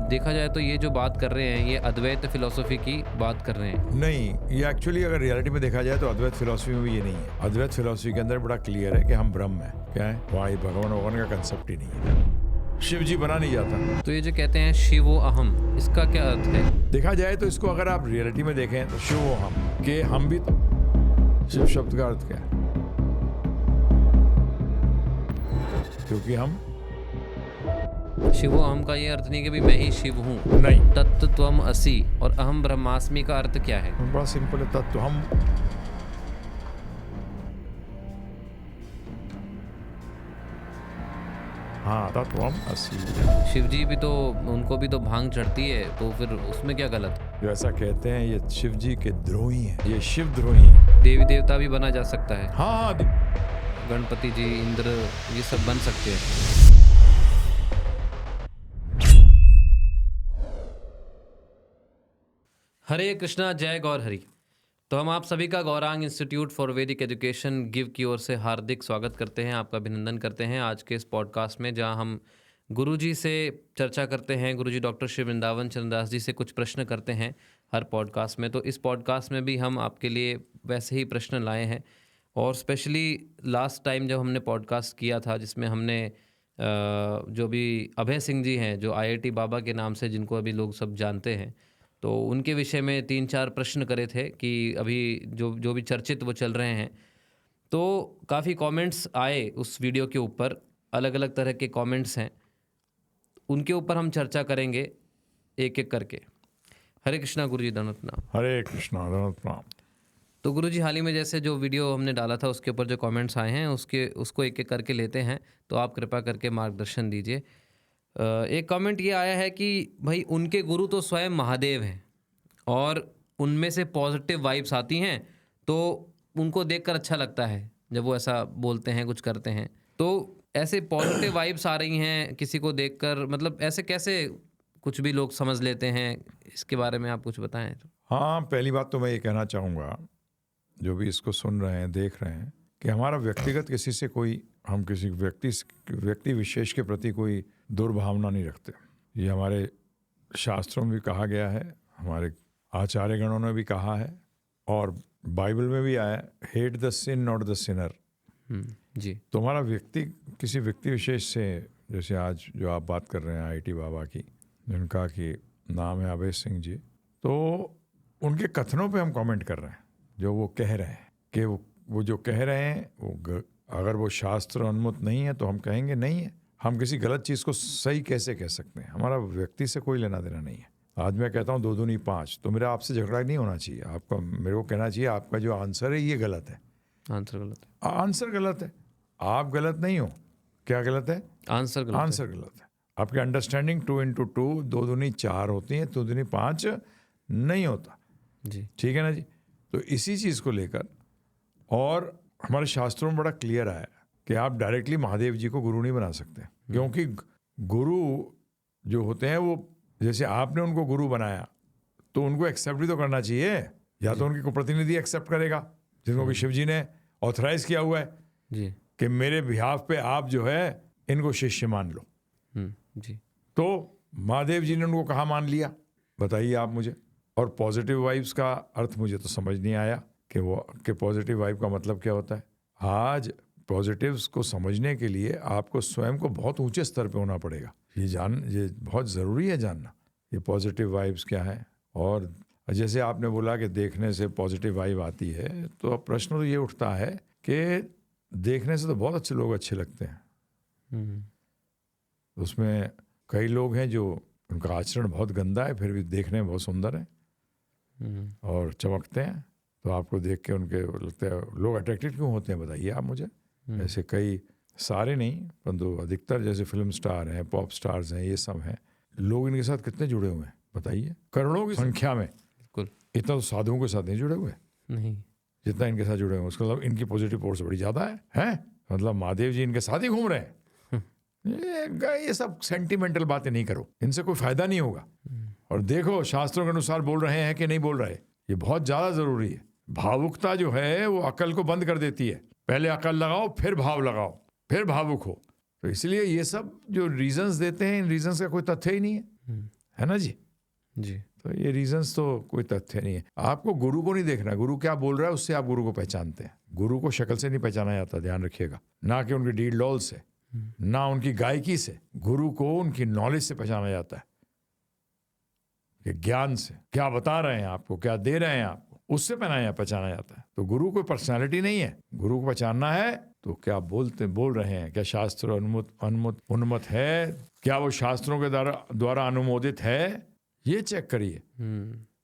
देखा जाए तो ये जो बात कर रहे हैं ये अद्वैत फिलॉसफी की बात कर रहे हैं। नहीं, ये एक्चुअली अगर रियलिटी में देखा जाए तो अद्वैत फिलॉसफी में भी ये नहीं है। अद्वैत फिलॉसफी के अंदर बड़ा क्लियर है कि हम ब्रह्म है। क्या है वहाँ भगवान का कंसेप्ट ही नहीं है। शिव जी बना नहीं जाता। तो ये जो कहते हैं शिवो अहम, इसका क्या अर्थ है? देखा जाए तो इसको अगर आप रियलिटी में देखें तो शिवो हम के हम भी तो शिव शब्द का अर्थ क्या है? क्योंकि हम शिवो अहम का ये अर्थ नहीं कि भी मैं ही शिव हूँ। नहीं, तत्व त्वम असि और अहम ब्रह्मास्मि का अर्थ क्या है? बड़ा सिंपल है। तत्व हम हाँ तत्व हम असी। शिव जी भी तो, उनको भी तो भांग चढ़ती है, तो फिर उसमें क्या गलत? जो ऐसा कहते हैं ये शिव जी के द्रोही हैं, ये शिव द्रोही हैं। देवी देवता भी बना जा सकता है। हाँ गणपति जी, इंद्र, ये सब बन सकते हैं। हरे कृष्णा, जय गौर हरि। तो हम आप सभी का गौरांग इंस्टीट्यूट फॉर वैदिक एजुकेशन गिव की ओर से हार्दिक स्वागत करते हैं, आपका अभिनंदन करते हैं आज के इस पॉडकास्ट में, जहां हम गुरुजी से चर्चा करते हैं। गुरुजी डॉक्टर श्री वृंदावन चंद्र दास जी से कुछ प्रश्न करते हैं हर पॉडकास्ट में। तो इस पॉडकास्ट में भी हम आपके लिए वैसे ही प्रश्न लाए हैं, और स्पेशली लास्ट टाइम जब हमने पॉडकास्ट किया था जिसमें हमने जो भी अभय सिंह जी हैं, जो IIT बाबा के नाम से जिनको अभी लोग सब जानते हैं, तो उनके विषय में 3-4 प्रश्न करे थे कि अभी जो भी चर्चित वो चल रहे हैं। तो काफ़ी कमेंट्स आए उस वीडियो के ऊपर, अलग अलग तरह के कमेंट्स हैं, उनके ऊपर हम चर्चा करेंगे एक एक करके। हरे कृष्णा गुरुजी, दंडवत प्रणाम। हरे कृष्णा, दंडवत प्रणाम। तो गुरुजी, हाल ही में जैसे जो वीडियो हमने डाला था उसके ऊपर जो कमेंट्स आए हैं उसको एक एक करके लेते हैं, तो आप कृपा करके मार्गदर्शन दीजिए। एक कमेंट ये आया है कि भाई उनके गुरु तो स्वयं महादेव हैं और उनमें से पॉजिटिव वाइब्स आती हैं, तो उनको देखकर अच्छा लगता है जब वो ऐसा बोलते हैं, कुछ करते हैं। तो ऐसे पॉजिटिव वाइब्स आ रही हैं किसी को देखकर, मतलब ऐसे कैसे कुछ भी लोग समझ लेते हैं, इसके बारे में आप कुछ बताएं तो। हाँ, पहली बात तो मैं ये कहना चाहूँगा, जो भी इसको सुन रहे हैं, देख रहे हैं, कि हमारा व्यक्तिगत किसी से कोई, हम किसी व्यक्ति विशेष के प्रति कोई दुर्भावना नहीं रखते। ये हमारे शास्त्रों में भी कहा गया है, हमारे आचार्यगणों ने भी कहा है, और बाइबल में भी आया, hate the sin not the sinner. जी। तो हमारा किसी व्यक्ति विशेष से, जैसे आज जो आप बात कर रहे हैं IIT बाबा की, जिनका कि नाम है अभय सिंह जी, तो उनके कथनों पे हम कमेंट कर रहे हैं। जो वो कह रहे हैं कि वो जो कह रहे हैं अगर वो शास्त्र उन्मुक्त नहीं है तो हम कहेंगे नहीं है। हम किसी गलत चीज़ को सही कैसे कह सकते हैं? हमारा व्यक्ति से कोई लेना देना नहीं है। आज मैं कहता हूँ 2 दूनी 5, तो मेरा आपसे झगड़ा नहीं होना चाहिए। आपका मेरे को कहना चाहिए आपका जो आंसर है ये गलत है। आंसर गलत है। आंसर गलत है, आप गलत नहीं हो। क्या गलत है? आंसर गलत है। आपकी अंडरस्टैंडिंग 2 × 2 2 दूनी 4 होती है, 2 दूनी 5 नहीं होता जी। ठीक है ना जी। तो इसी चीज़ को लेकर, और हमारे शास्त्रों में बड़ा क्लियर है कि आप डायरेक्टली महादेव जी को गुरु नहीं बना सकते, क्योंकि गुरु जो होते हैं वो, जैसे आपने उनको गुरु बनाया तो उनको एक्सेप्ट भी तो करना चाहिए। या तो उनकी कोई प्रतिनिधि एक्सेप्ट करेगा, जिनको कि शिव जी ने ऑथराइज किया हुआ है जी। कि मेरे बिहाफ पे आप जो है इनको शिष्य मान लो। जी। तो महादेव जी ने उनको कहाँ मान लिया, बताइए आप मुझे। और पॉजिटिव वाइब्स का अर्थ मुझे तो समझ नहीं आया कि पॉजिटिव वाइब का मतलब क्या होता है। आज पॉजिटिव्स को समझने के लिए आपको स्वयं को बहुत ऊंचे स्तर पे होना पड़ेगा। ये बहुत ज़रूरी है जानना ये पॉजिटिव वाइब्स क्या है। और जैसे आपने बोला कि देखने से पॉजिटिव वाइब आती है, तो अब प्रश्न तो ये उठता है कि देखने से तो बहुत अच्छे लोग अच्छे लगते हैं। उसमें कई लोग हैं जो उनका आचरण बहुत गंदा है, फिर भी देखने में बहुत सुंदर है और चमकते हैं। तो आपको देख के उनके लगता है, लोग अट्रैक्टेड क्यों होते हैं बताइए आप मुझे। ऐसे कई, सारे नहीं परंतु अधिकतर, जैसे फिल्म स्टार हैं, पॉप स्टार्स हैं, ये सब हैं, लोग इनके साथ कितने जुड़े हुए हैं बताइए, करोड़ों की संख्या में। बिल्कुल। इतना तो साधुओं के साथ नहीं जुड़े हुए नहीं, जितना इनके साथ जुड़े हुए हैं। उसका मतलब इनकी पॉजिटिव फोर्स बड़ी ज़्यादा है? मतलब महादेव जी इनके साथ ही घूम रहे हैं। ये सब सेंटिमेंटल बातें नहीं करो, इनसे कोई फायदा नहीं होगा। और देखो शास्त्रों के अनुसार बोल रहे हैं कि नहीं बोल रहे, ये बहुत ज़्यादा ज़रूरी है। भावुकता जो है वो अकल को बंद कर देती है। पहले अकल लगाओ, फिर भाव लगाओ, फिर भावुक हो। तो इसलिए ये सब जो रीजंस देते हैं, इन रीजंस का कोई तथ्य ही नहीं है ना जी। जी। तो ये रीजंस तो कोई तथ्य नहीं है। आपको गुरु को नहीं देखना, गुरु क्या बोल रहा है उससे आप गुरु को पहचानते हैं। गुरु को शक्ल से नहीं पहचाना जाता, ध्यान रखिएगा, ना कि उनकी डीड डॉल से, ना उनकी गायकी से। गुरु को उनकी नॉलेज से पहचाना जाता है, कि ज्ञान से क्या बता रहे हैं आपको, क्या दे रहे हैं आपको, उससे पहचाना जाता है। तो गुरु कोई पर्सनालिटी नहीं है। गुरु को पहचानना है तो क्या बोल रहे हैं, क्या शास्त्र उन्मत है, क्या वो शास्त्रों के द्वारा अनुमोदित है, ये चेक करिए।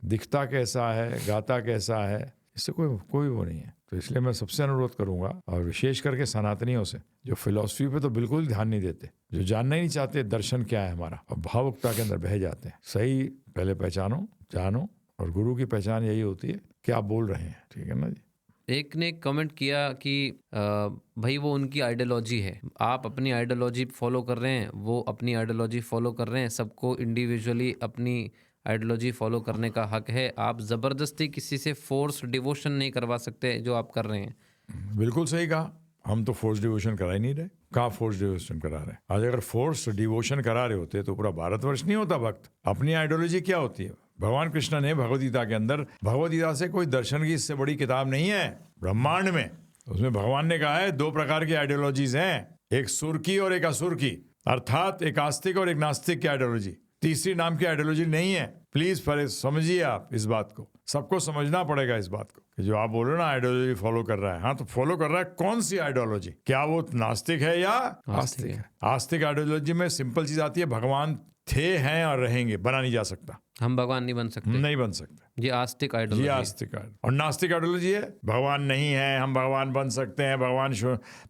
दिखता कैसा है, गाता कैसा है, इससे कोई वो नहीं है। तो इसलिए मैं सबसे अनुरोध करूंगा, और विशेष करके सनातनियों से, जो फिलॉसफी पे तो बिल्कुल ध्यान नहीं देते, जो जानना ही नहीं चाहते दर्शन क्या है हमारा, और भावुकता के अंदर बह जाते हैं। सही पहले पहचानो, जानो, और गुरु की पहचान यही होती है कि आप बोल रहे हैं, ठीक है ना जी। एक ने कमेंट किया कि भाई वो उनकी आइडियोलॉजी है, आप अपनी आइडियोलॉजी फॉलो कर रहे हैं, वो अपनी आइडियोलॉजी फॉलो कर रहे हैं, सबको इंडिविजुअली अपनी आइडियोलॉजी फॉलो करने का हक है। आप ज़बरदस्ती किसी से फोर्स डिवोशन नहीं करवा सकते जो आप कर रहे हैं। बिल्कुल सही कहा। हम तो फोर्स डिवोशन करा ही नहीं रहे। कहाँ फोर्स डिवोशन करा रहे हैं? आज अगर फोर्स डिवोशन करा रहे होते तो पूरा भारतवर्ष नहीं होता भक्त। अपनी आइडियोलॉजी क्या होती है? भगवान कृष्ण ने भगवद गीता के अंदर, भगवद गीता से कोई दर्शन की इससे बड़ी किताब नहीं है ब्रह्मांड में। उसमें भगवान ने कहा है 2 प्रकार की आइडियोलॉजीज हैं, एक सुर की और एक असुर की, अर्थात एक आस्तिक और एक नास्तिक की आइडियोलॉजी। तीसरी नाम की आइडियोलॉजी नहीं है। प्लीज समझिए आप इस बात को, सबको समझना पड़ेगा इस बात को, कि जो आप बोल रहे हो ना आइडियोलॉजी फॉलो कर रहा है, हाँ तो फॉलो कर रहा है कौन सी आइडियोलॉजी? क्या वो नास्तिक है या आस्तिक है? आस्तिक आइडियोलॉजी में सिंपल चीज आती है, भगवान थे, हैं और रहेंगे, बना नहीं जा सकता। हम भगवान नहीं बन सकते, नहीं बन सकते। ये आस्तिक आइडियोलॉजी, ये आस्तिक। और नास्तिक आइडियोलॉजी है भगवान नहीं है, हम भगवान बन सकते हैं, भगवान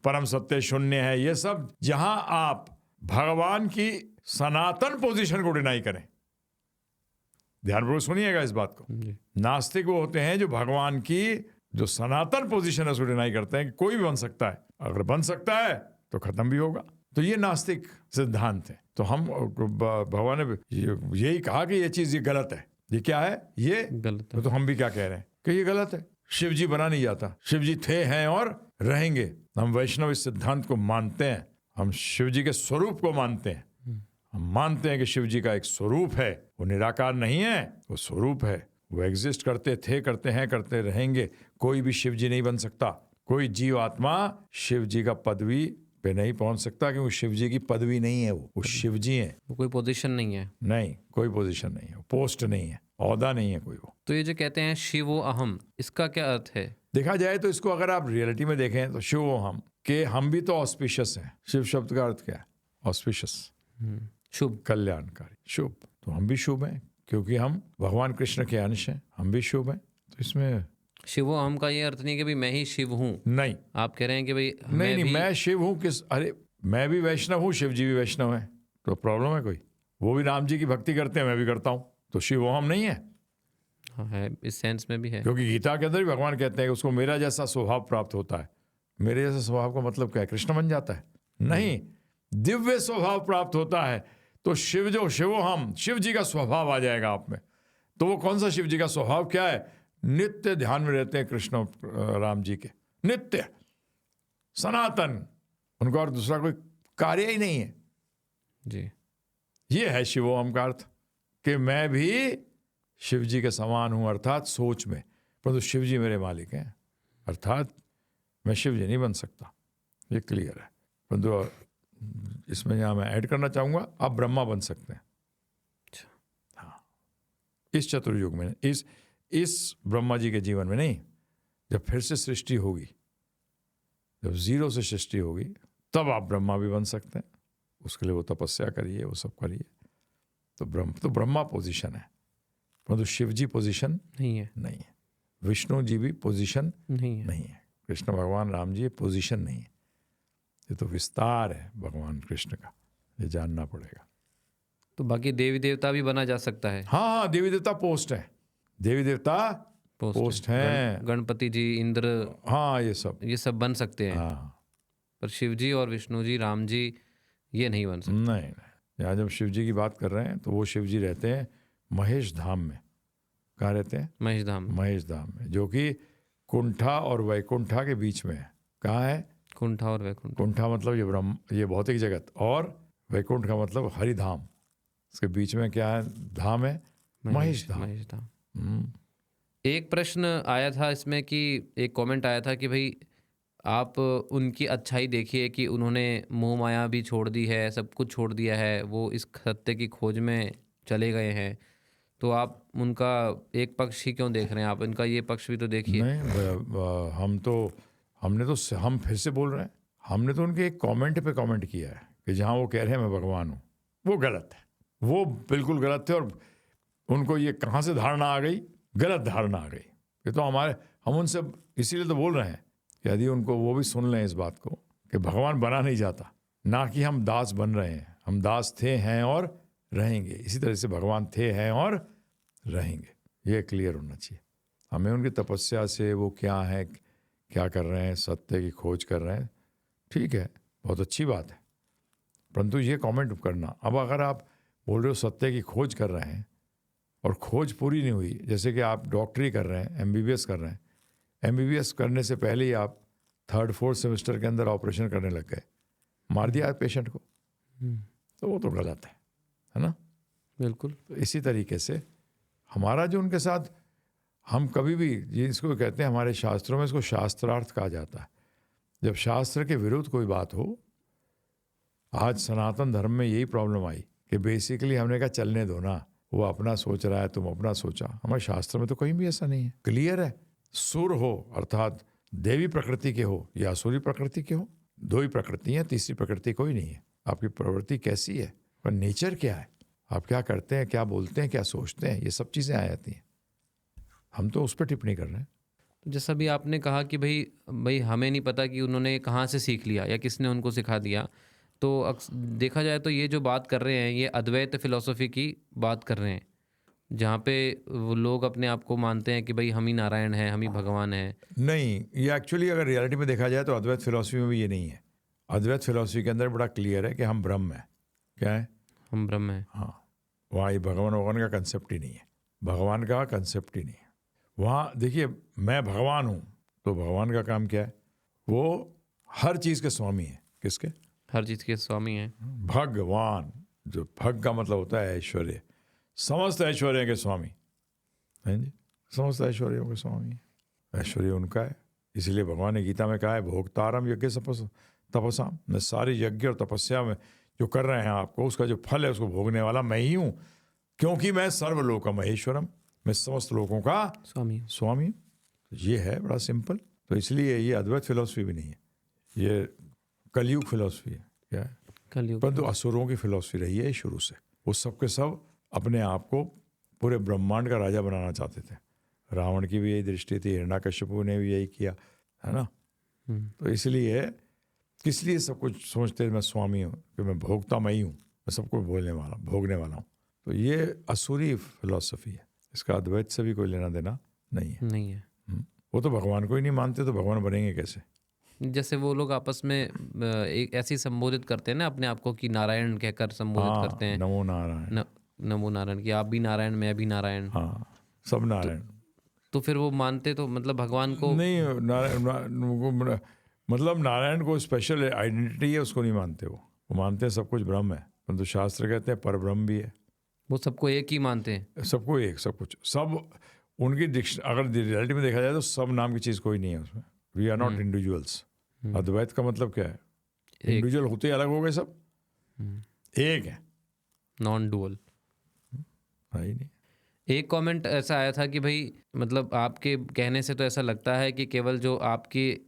परम सत्य शून्य है। ये सब जहां आप भगवान की सनातन पोजीशन को डिनाई करें, ध्यानपूर्वक सुनिएगा इस बात को। नास्तिक वो होते हैं जो भगवान की जो सनातन पोजीशन है उसको डिनाई करते हैं कि कोई भी बन सकता है, अगर बन सकता है तो खत्म भी होगा। तो ये नास्तिक सिद्धांत है। तो हम भगवान ने यही कहा कि ये चीज ये गलत है। ये क्या है? ये गलत है। तो हम भी क्या कह रहे हैं कि ये गलत है। शिव जी बना नहीं जाता, शिव जी थे, हैं और रहेंगे। हम वैष्णव इस सिद्धांत को मानते हैं, हम शिव जी के स्वरूप को मानते हैं। हम मानते हैं कि शिव जी का एक स्वरूप है, वो निराकार नहीं है, वो स्वरूप है, वो एग्जिस्ट करते थे, करते हैं, करते रहेंगे। कोई भी शिव जी नहीं बन सकता। कोई जीव आत्मा शिव जी का पदवी पे नहीं पहुंच सकता, क्योंकि शिव जी की पदवी नहीं है, वो शिव जी है। वो कोई पोजीशन नहीं है। नहीं, कोई पोजीशन नहीं है, पोस्ट नहीं है, औहदा नहीं है कोई वो। तो ये जो कहते हैं शिवो अहम, इसका क्या अर्थ है? देखा जाए तो इसको अगर आप रियलिटी में देखें तो शिवो हम के हम भी तो ऑस्पिशियस हैं। शिव शब्द का अर्थ क्या है? ऑस्पिशियस, शुभ, कल्याणकारी, शुभ। तो हम भी शुभ हैं क्योंकि हम भगवान कृष्ण के अंश हैं, हम भी शुभ हैं। तो इसमें शिवो अहम का ये अर्थ नहीं कि भाई मैं ही शिव हूँ। नहीं, आप कह रहे हैं कि भाई नहीं, मैं शिव हूँ किस? अरे मैं भी वैष्णव हूँ, शिव जी भी वैष्णव है, तो प्रॉब्लम है कोई? वो भी राम जी की भक्ति करते हैं, मैं भी करता हूँ, तो शिव हम नहीं है। हाँ है, इस सेंस में भी है, क्योंकि गीता के अंदर भी भगवान कहते हैं कि उसको मेरा जैसा स्वभाव प्राप्त होता है। मेरे जैसा स्वभाव का मतलब क्या है? कृष्ण बन जाता है? नहीं, दिव्य स्वभाव प्राप्त होता है। तो शिवो हम, शिव जी का स्वभाव आ जाएगा आप में। तो वो कौन सा शिव जी का स्वभाव क्या है? नित्य ध्यान में रहते हैं कृष्ण राम जी के, नित्य सनातन, उनका और दूसरा कोई कार्य ही नहीं है जी। ये है शिवोहम का अर्थ, कि मैं भी शिव जी के समान हूं, अर्थात सोच में, परंतु शिव जी मेरे मालिक हैं, अर्थात मैं शिव जी नहीं बन सकता। ये क्लियर है। परंतु इसमें यहाँ मैं ऐड करना चाहूंगा, आप ब्रह्मा बन सकते हैं। हाँ, इस चतुर्युग में, इस ब्रह्मा जी के जीवन में नहीं। जब फिर से सृष्टि होगी, जब जीरो से सृष्टि होगी, तब आप ब्रह्मा भी बन सकते हैं। उसके लिए वो तपस्या करिए, वो सब करिए। तो ब्रह्मा पोजीशन है, परंतु शिव जी पोजीशन नहीं है। विष्णु जी भी पोजीशन नहीं है। कृष्ण भगवान राम जी पोजीशन नहीं है। ये तो विस्तार है भगवान कृष्ण का, ये जानना पड़ेगा। तो बाकी देवी देवता भी बना जा सकता है? हाँ, देवी देवता पोस्ट है, देवी देवता पोस्ट हैं। गणपति जी, इंद्र, हाँ, ये सब बन सकते हैं। हाँ। पर शिव जी और विष्णु जी, राम जी, ये नहीं बन सकते। नहीं, यहाँ जब शिव जी की बात कर रहे हैं तो वो शिव जी रहते हैं महेश धाम में। कहाँ रहते हैं? महेश धाम में, जो कि कुंठा और वैकुंठा के बीच में है। कहाँ है? कुंठा और वैकुंठ। कुंठा मतलब ये भौतिक जगत, और वैकुंठ का मतलब हरिधाम, इसके बीच में क्या है, धाम है, महेश धाम। महेश धाम। एक प्रश्न आया था इसमें कि एक कमेंट आया था कि भाई आप उनकी अच्छाई देखिए कि उन्होंने मोह माया भी छोड़ दी है, सब कुछ छोड़ दिया है, वो इस सत्य की खोज में चले गए हैं, तो आप उनका एक पक्ष ही क्यों देख रहे हैं? आप इनका ये पक्ष भी तो देखिए। नहीं, हम फिर से बोल रहे हैं, हमने तो उनके एक कमेंट पे कमेंट किया है कि जहाँ वो कह रहे हैं मैं भगवान हूँ, वो गलत है, वो बिल्कुल गलत थे। और उनको ये कहाँ से धारणा आ गई, गलत धारणा आ गई। ये तो हम उनसे इसीलिए तो बोल रहे हैं कि यदि उनको वो भी सुन लें इस बात को कि भगवान बना नहीं जाता, ना कि हम दास बन रहे हैं। हम दास थे, हैं और रहेंगे। इसी तरह से भगवान थे, हैं और रहेंगे। ये क्लियर होना चाहिए हमें। उनकी तपस्या से वो क्या है, क्या कर रहे हैं, सत्य की खोज कर रहे हैं, ठीक है, बहुत अच्छी बात है। परंतु ये कमेंट करना, अब अगर आप बोल रहे हो सत्य की खोज कर रहे हैं और खोज पूरी नहीं हुई, जैसे कि आप डॉक्टरी कर रहे हैं, MBBS कर रहे हैं, MBBS करने से पहले ही आप 3rd 4th सेमेस्टर के अंदर ऑपरेशन करने लग गए, मार दिया पेशेंट को, तो वो तो गलत है ना। बिल्कुल। तो इसी तरीके से हमारा जो उनके साथ, हम कभी भी, ये इसको कहते हैं हमारे शास्त्रों में, इसको शास्त्रार्थ कहा जाता है। जब शास्त्र के विरुद्ध कोई बात हो, आज सनातन धर्म में यही प्रॉब्लम आई कि बेसिकली हमने कहा चलने दो ना, वो अपना सोच रहा है, तुम अपना सोचा। हमारे शास्त्र में तो कहीं भी ऐसा नहीं है, क्लियर है। सुर हो अर्थात देवी प्रकृति के हो या असुरी प्रकृति के हो, 2 ही प्रकृति हैं, तीसरी प्रकृति कोई नहीं है। आपकी प्रवृत्ति कैसी है, पर नेचर क्या है, आप क्या करते हैं, क्या बोलते हैं, क्या सोचते हैं, ये सब चीज़ें आ जाती हैं। हम तो उस पर टिप्पणी कर रहे हैं। तो जैसा भी आपने कहा कि भाई हमें नहीं पता कि उन्होंने कहाँ से सीख लिया या किसने उनको सिखा दिया, तो देखा जाए तो ये जो बात कर रहे हैं ये अद्वैत फिलॉसफी की बात कर रहे हैं, जहाँ पे वो लोग अपने आप को मानते हैं कि भाई हम ही नारायण हैं, हम ही भगवान हैं। नहीं, ये एक्चुअली अगर रियलिटी में देखा जाए तो अद्वैत फिलॉसफी में भी ये नहीं है। अद्वैत फिलॉसफी के अंदर बड़ा क्लियर है कि हम ब्रह्म हैं। क्या है? हम ब्रह्म हैं। हाँ, वहाँ ये भगवान का कंसेप्ट ही नहीं है, भगवान का कंसेप्ट ही नहीं है। वहाँ देखिए, मैं भगवान हूँ, तो भगवान का काम क्या है? वो हर चीज़ के स्वामी है। किसके? हर चीज़ के स्वामी हैं। भगवान, जो भग का मतलब होता है ऐश्वर्य, समस्त ऐश्वर्य के स्वामी हैं जी, समस्त ऐश्वर्यों के स्वामी है। ऐश्वर्य उनका है, इसलिए भगवान ने गीता में कहा है भोक्तारम यज्ञ तपसाम, मैं सारी यज्ञ और तपस्या में जो कर रहे हैं आपको, उसका जो फल है उसको भोगने वाला मैं ही हूँ, क्योंकि मैं सर्वलोक महेश्वरम, मैं समस्त लोगों का स्वामी हूँ। ये है बड़ा सिंपल। तो इसलिए ये अद्वैत फिलॉसफी भी नहीं है, ये कलयुग फिलॉसफी है। क्या है? कलयुग। परंतु असुरों की फिलॉसफी रही है शुरू से। वो सब के सब अपने आप को पूरे ब्रह्मांड का राजा बनाना चाहते थे। रावण की भी यही दृष्टि थी, हिरण्यकश्यपु ने भी यही किया, है ना। तो इसलिए किस लिए सब कुछ सोचते मैं स्वामी हूँ, कि मैं भोगता मैं ही हूँ, मैं सबको बोलने वाला, भोगने वाला हूँ। तो ये असुरी फिलॉसफी है, इसका अद्वैत से भी कोई लेना देना नहीं है। नहीं है। वो तो भगवान को ही नहीं मानते, तो भगवान बनेंगे कैसे? जैसे वो लोग आपस में एक ऐसी संबोधित करते हैं ना अपने आप को कि नारायण कहकर संबोधित करते हैं। नमो नारायण, नमो नारायण, कि आप भी नारायण, मैं भी नारायण। हाँ, सब नारायण। तो फिर वो मानते तो मतलब भगवान को नहीं, नारायण मतलब नारायण को स्पेशल आइडेंटिटी है, उसको नहीं मानते। वो मानते हैं सब कुछ ब्रह्म है, परंतु शास्त्र कहते हैं पर ब्रह्म भी है। वो सबको एक ही मानते हैं, सबको एक, सब कुछ, सब उनकी अगर रियलिटी में देखा जाए तो सब नाम की चीज़ कोई नहीं है उसमें। We are not individuals. अद्वैत का मतलब क्या है? इंडिविजुअल होते अलग हो गए, सब एक है, नॉन डुअल है ही नहीं। एक कमेंट ऐसा आया था कि भाई मतलब आपके कहने से तो ऐसा लगता है कि केवल जो आपके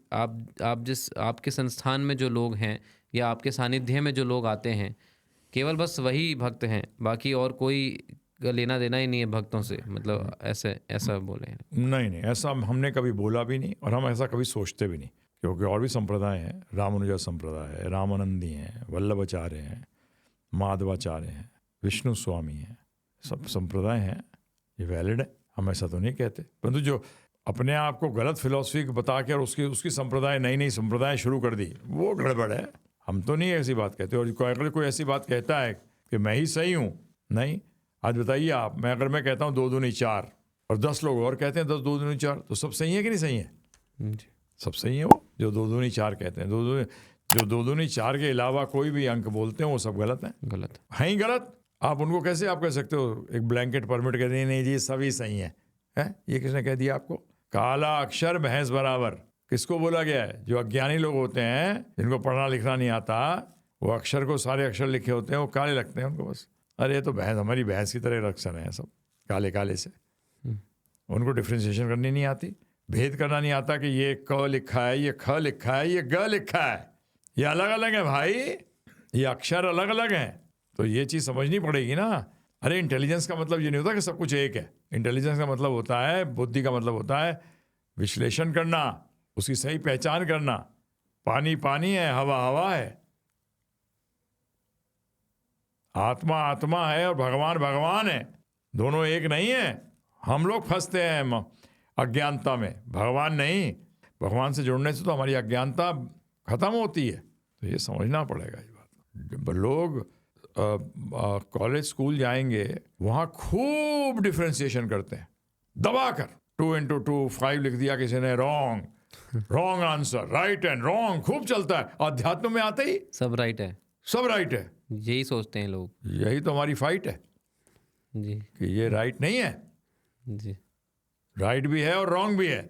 संस्थान में जो लोग हैं या आपके सानिध्य में जो लोग आते हैं, केवल बस वही भक्त हैं, बाकी और कोई लेना देना ही नहीं है भक्तों से, मतलब ऐसा बोले हैं। नहीं, ऐसा हमने कभी बोला भी नहीं, और हम ऐसा कभी सोचते भी नहीं, क्योंकि और भी संप्रदाय हैं। रामानुजा संप्रदाय है, रामानंदी हैं, वल्लभाचार्य हैं, माधवाचार्य हैं, विष्णु स्वामी हैं, सब संप्रदाय हैं, ये वैलिड है, हम ऐसा तो नहीं कहते। परंतु जो अपने आप को गलत फिलॉसफी बता के और उसकी संप्रदाय नई संप्रदाय शुरू कर दी, वो गड़बड़ है। हम तो नहीं ऐसी बात कहते। और अगर कोई ऐसी बात कहता है कि मैं ही सही हूँ, नहीं, आज बताइए आप, अगर मैं कहता हूँ 2 दूनी 4 और 10 लोग और कहते हैं 10 2 दूनी 4, तो सब सही है कि नहीं सही है? जी, सब सही है। वो जो 2 दूनी 4 कहते हैं, जो 2 दूनी 4 के अलावा कोई भी अंक बोलते हैं, वो सब गलत है। गलत हैं ही गलत। आप उनको कैसे आप कह सकते हो एक ब्लैंकेट परमिट कर नहीं जी सभी सही है? ये किसने कह दिया आपको? काला अक्षर भैंस बराबर किसको बोला गया है? जो अज्ञानी लोग होते हैं जिनको पढ़ना लिखना नहीं आता, वो अक्षर को सारे अक्षर लिखे होते हैं वो काले लगते हैं उनको बस। अरे ये तो भैंस हमारी भैंस की तरह अक्षर हैं सब काले काले से। उनको डिफ्रेंशिएशन करनी नहीं आती, भेद करना नहीं आता कि ये क लिखा है, ये ख लिखा है, ये ग लिखा है, ये अलग अलग है भाई, ये अक्षर अलग अलग हैं। तो ये चीज़ समझनी पड़ेगी ना। अरे इंटेलिजेंस का मतलब ये नहीं होता कि सब कुछ एक है। इंटेलिजेंस का मतलब होता है, बुद्धि का मतलब होता है विश्लेषण करना, उसकी सही पहचान करना। पानी पानी है, हवा हवा है, आत्मा आत्मा है और भगवान भगवान है, दोनों एक नहीं है। हम लोग फंसते हैं अज्ञानता में, भगवान नहीं। भगवान से जुड़ने से तो हमारी अज्ञानता खत्म होती है। तो ये समझना पड़ेगा ये बात। लोग कॉलेज स्कूल जाएंगे, वहाँ खूब डिफ्रेंसिएशन करते हैं दबा कर। 2 into 2 5 लिख दिया किसी ने, wrong answer, right and wrong खूब चलता है। अध्यात्म में आते ही सब राइट है, सब राइट है, यही सोचते हैं लोग। यही तो हमारी फाइट है जी कि ये राइट नहीं है, जी। राइट भी है और रॉन्ग भी है।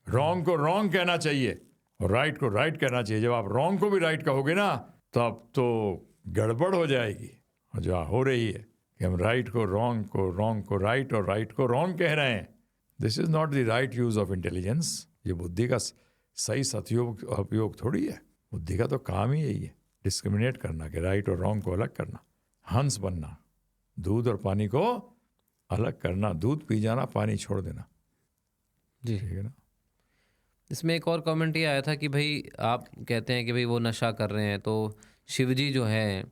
रॉन्ग को रॉन्ग कहना चाहिए और राइट को राइट कहना चाहिए। जब आप रॉन्ग को भी राइट कहोगे ना, तब तो गड़बड़ हो जाएगी। और जो हो रही है कि हम राइट को रॉन्ग को राइट और राइट को रॉन्ग कह रहे हैं, this is not the right use of intelligence. ये बुद्धि का सही सदयोग उपयोग थोड़ी है। बुद्धि का तो काम ही यही है, डिस्क्रिमिनेट करना, कि राइट और रॉन्ग को अलग करना, हंस बनना, दूध और पानी को अलग करना, दूध पी जाना, पानी छोड़ देना। जी। ठीक है ना। इसमें एक और कमेंट ये आया था कि भाई आप कहते हैं कि भाई वो नशा कर रहे हैं, तो शिवजी जो है,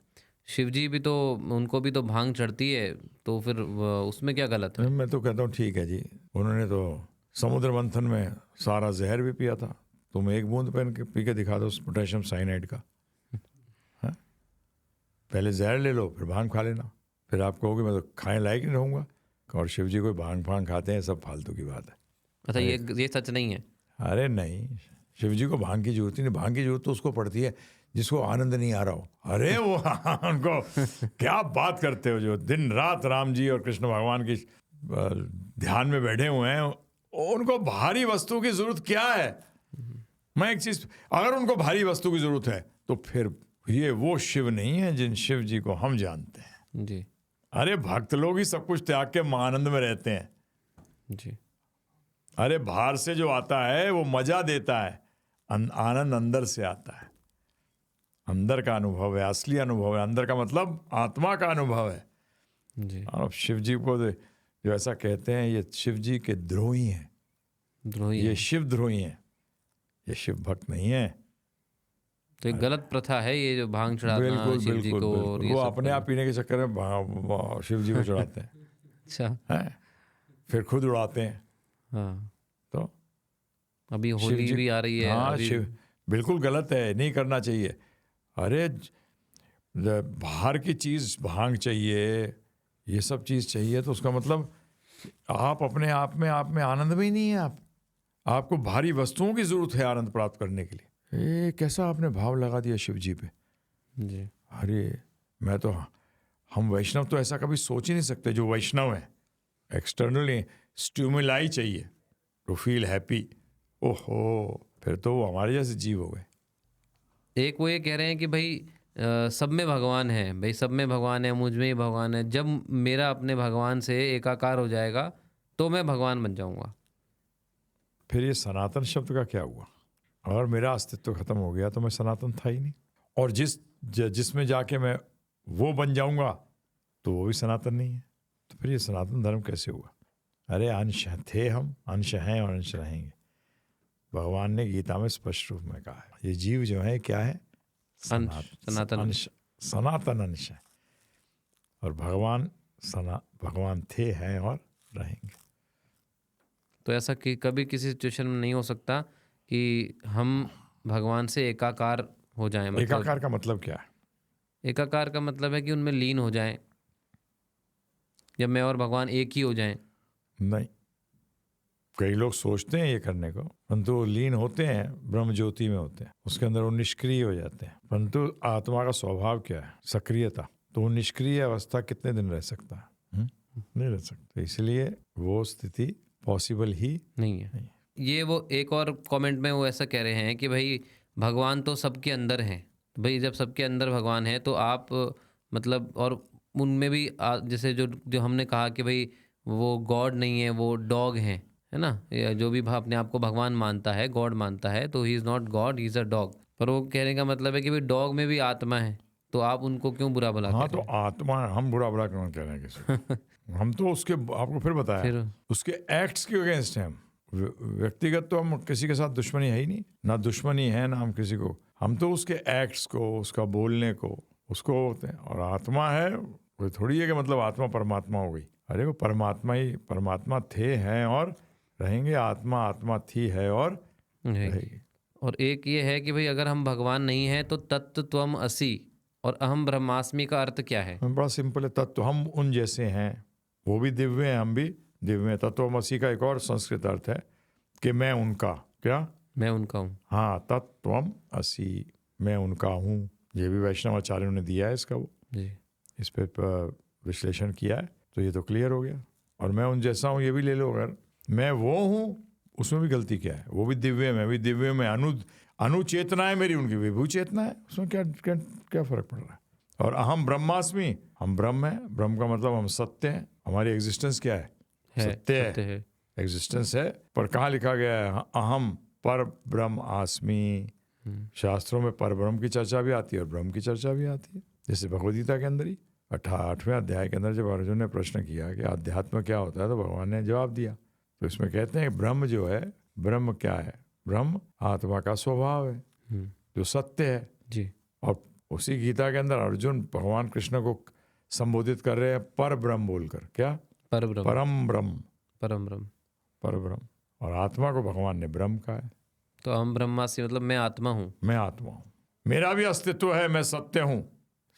शिवजी भी तो, उनको भी तो भांग चढ़ती है, तो फिर उसमें क्या गलत है? मैं तो कहता हूँ ठीक है जी, उन्होंने तो समुद्र मंथन में सारा जहर भी पिया था। तुम एक बूंद पहन के पी के दिखा दो पोटेशियम साइनाइड का, है? पहले जहर ले लो फिर भांग खा लेना, फिर आप कहोगे मैं तो खाने लायक नहीं रहूँगा। और शिव जी कोई भांग खाते हैं, सब फालतू की बात है। अच्छा, ये सच नहीं है? अरे नहीं, शिव जी को भांग की जरूरत ही नहीं। भांग की जरूरत तो उसको पड़ती है जिसको आनंद नहीं आ रहा हो। अरे वो उनको क्या बात करते हो, जो दिन रात राम जी और कृष्ण भगवान की ध्यान में बैठे हुए हैं, उनको भारी वस्तु की जरूरत क्या है? मैं एक चीज, अगर उनको भारी वस्तु की जरूरत है तो फिर ये वो शिव नहीं है जिन शिव जी को हम जानते हैं जी अरे भक्त लोग ही सब कुछ त्याग के आनंद में रहते हैं जी। अरे बाहर से जो आता है वो मजा देता है, आनंद अंदर से आता है, अंदर का अनुभव है, असली अनुभव है। अंदर का मतलब आत्मा का अनुभव है जी। और शिव जी को जो ऐसा कहते हैं, ये शिव जी के द्रोही हैं, द्रोही ये है। शिव द्रोही हैं, ये शिव भक्त नहीं है। तो एक गलत प्रथा है ये, जो भांग चढ़ाना बिल्कुल शिव जी बिल्कुल को, और बिल्कुल। ये वो सब अपने आप पीने के चक्कर में शिव जी को चढ़ाते हैं अच्छा, हैं, फिर खुद उड़ाते हैं। हाँ। तो अभी शिव होली जी, भी आ रही है हाँ अभी। शिव, बिल्कुल गलत है, नहीं करना चाहिए। अरे बाहर की चीज़ भांग चाहिए, ये सब चीज़ चाहिए, तो उसका मतलब आप अपने आप में आनंद में ही नहीं है। आपको भारी वस्तुओं की जरूरत है आनंद प्राप्त करने के लिए। ये कैसा आपने भाव लगा दिया शिव जी पे। जी अरे मैं तो, हम वैष्णव तो ऐसा कभी सोच ही नहीं सकते। जो वैष्णव है एक्सटर्नली स्टिमुलाई चाहिए टू फील हैप्पी, ओहो फिर तो वो हमारे जैसे जीव हो गए। एक वो ये कह रहे हैं कि भाई सब में भगवान है, भाई सब में भगवान है, मुझ में ही भगवान है। जब मेरा अपने भगवान से एकाकार हो जाएगा तो मैं भगवान बन जाऊंगा। फिर ये सनातन शब्द का क्या हुआ? और मेरा अस्तित्व खत्म हो गया तो मैं सनातन था ही नहीं। और जिसमें जाके मैं वो बन जाऊंगा तो वो भी सनातन नहीं है। तो फिर ये सनातन धर्म कैसे हुआ? अरे अंश थे हम, अंश हैं और अंश रहेंगे। भगवान ने गीता में स्पष्ट रूप में कहा है, ये जीव जो है क्या है? सनातन अंश, सनातन अंश है। और भगवान थे, हैं और रहेंगे। तो ऐसा कि कभी किसी सिचुएशन में नहीं हो सकता कि हम भगवान से एकाकार हो जाएं। मतलब एकाकार का मतलब क्या है? एकाकार का मतलब है कि उनमें लीन हो जाएं, जब मैं और भगवान एक ही हो जाएं। नहीं, कई लोग सोचते हैं ये करने को, परंतु वो लीन होते हैं, ब्रह्म ज्योति में होते हैं, उसके अंदर वो निष्क्रिय हो जाते हैं। परंतु आत्मा का स्वभाव क्या है? सक्रियता, तो वो निष्क्रिय अवस्था कितने दिन रह सकता है? नहीं रह सकता। इसलिए वो स्थिति पॉसिबल ही नहीं है। ये वो एक और कमेंट में वो ऐसा कह रहे हैं कि भाई भगवान तो सबके अंदर हैं। भाई जब सबके अंदर भगवान है तो आप मतलब, और उनमें भी जैसे जो जो हमने कहा कि भाई वो गॉड नहीं है, वो डॉग हैं, है ना? या जो भी अपने आप को भगवान मानता है, गॉड मानता है, तो he is not God, he is a dog. पर वो कहने का मतलब है कि भाई डॉग में भी आत्मा है, तो आप उनको क्यों बुरा भला हाँ, कह तो रहे आत्मा, हम बुरा बुरा क्यों कह रहे हैं किसी को? हैं? हम तो उसके, आपको फिर बताया, फिर उसके एक्ट्स के अगेंस्ट हैं हम। व्यक्तिगत तो हम किसी के साथ दुश्मनी है ही नहीं, ना दुश्मनी है ना हम किसी को, हम तो उसके एक्ट्स को, उसका बोलने को, उसको होते हैं। और आत्मा है, कोई थोड़ी है कि मतलब आत्मा परमात्मा हो गई। अरे वो परमात्मा ही परमात्मा थे, हैं और रहेंगे। आत्मा आत्मा थी, है और रहेगी। और एक ये है कि भाई अगर हम भगवान नहीं हैं तो तत्व त्वम असि और अहम ब्रह्मास्मि का अर्थ क्या है? बड़ा सिंपल है। तत्व हम उन जैसे हैं, वो भी दिव्य हैं, हम भी दिव्य हैं। तत्वमसि का एक और संस्कृत अर्थ है कि मैं उनका, क्या? मैं उनका हूँ। हाँ, तत्वम असि, मैं उनका हूँ। ये भी वैष्णव आचार्यों ने दिया है इसका, वो जी। इस पे विश्लेषण किया है, तो ये तो क्लियर हो गया। और मैं उन जैसा हूँ, ये भी ले लो। अगर मैं वो हूँ, उसमें भी गलती क्या है? वो भी दिव्य, मैं भी दिव्य में। अनुचेतना है मेरी, उनकी विभू चेतना है, उसमें क्या क्या क्या फर्क पड़ रहा है? और अहम ब्रह्मास्मि, हम ब्रह्म है। ब्रह्म का मतलब हम सत्य हैं। हमारी एग्जिस्टेंस क्या है? सत्य सत्य है, है। एग्जिस्टेंस है। पर कहाँ लिखा गया है अहम पर ब्रह्म आस्मि? शास्त्रों में पर ब्रह्म की चर्चा भी आती है और ब्रह्म की चर्चा भी आती है। जैसे भगवदगीता के अंदर ही 8वें अध्याय के अंदर जब अर्जुन ने प्रश्न किया कि अध्यात्म क्या होता है, तो भगवान ने जवाब दिया। तो इसमें कहते हैं ब्रह्म जो है, ब्रह्म क्या है? ब्रह्म आत्मा का स्वभाव है, जो सत्य है। जी। और उसी गीता के अंदर अर्जुन भगवान कृष्ण को संबोधित कर रहे हैं पर ब्रह्म बोलकर। क्या? पर ब्रह्म। परम ब्रह्म, परम ब्रह्म। पर ब्रह्म। और आत्मा को भगवान ने ब्रह्म कहा है। तो अहम ब्रह्मास्मि मतलब मैं आत्मा हूँ। मैं आत्मा हूं, मेरा भी अस्तित्व है, मैं सत्य हूं।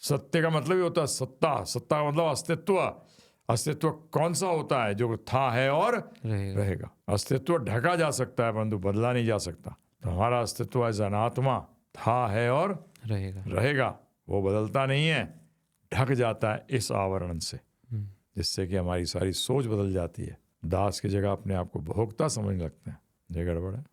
सत्य का मतलब ही होता है सत्ता। सत्ता का मतलब अस्तित्व। अस्तित्व कौन सा होता है? जो था, है और रहेगा। रहेगा। अस्तित्व ढका जा सकता है परंतु बदला नहीं जा सकता। तो हमारा अस्तित्व एज एन आत्मा था, है और रहेगा। रहेगा। वो बदलता नहीं है, ढक जाता है इस आवरण से, जिससे कि हमारी सारी सोच बदल जाती है। दास की जगह अपने आप को भोक्ता समझने लगते हैं। ये गड़बड़ है।